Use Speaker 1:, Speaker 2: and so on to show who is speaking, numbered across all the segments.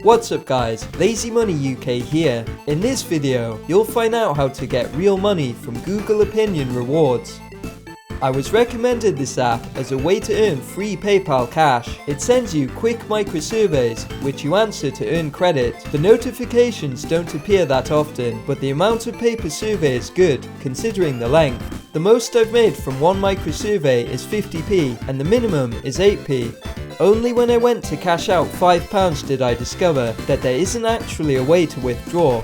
Speaker 1: What's up guys, Lazy Money UK here. In this video, you'll find out how to get real money from Google Opinion rewards. I was recommended this app as a way to earn free PayPal cash. It sends you quick microsurveys, which you answer to earn credit. The notifications don't appear that often, but the amount of paper survey is good, considering the length. The most I've made from one microsurvey is 50p, and the minimum is 8p. Only when I went to cash out £5 did I discover that there isn't actually a way to withdraw.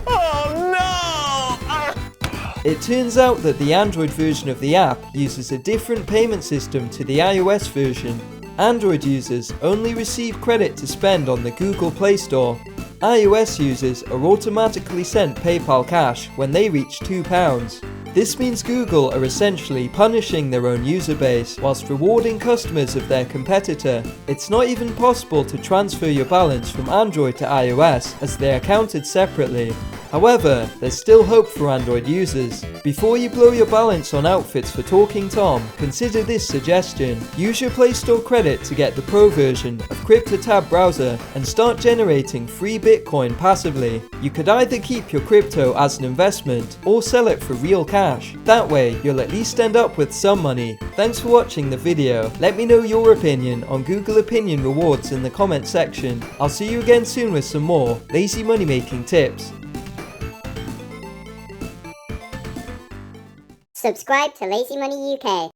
Speaker 1: It turns out that the Android version of the app uses a different payment system to the iOS version. Android users only receive credit to spend on the Google Play Store. iOS users are automatically sent PayPal cash when they reach £2. This means Google are essentially punishing their own user base whilst rewarding customers of their competitor. It's not even possible to transfer your balance from Android to iOS as they are counted separately. However, there's still hope for Android users. Before you blow your balance on outfits for Talking Tom, consider this suggestion. Use your Play Store credit to get the Pro version of CryptoTab browser and start generating free Bitcoin passively. You could either keep your crypto as an investment or sell it for real cash. That way, you'll at least end up with some money. Thanks for watching the video. Let me know your opinion on Google Opinion rewards in the comment section. I'll see you again soon with some more lazy money making tips.
Speaker 2: Subscribe to Lazy Money UK.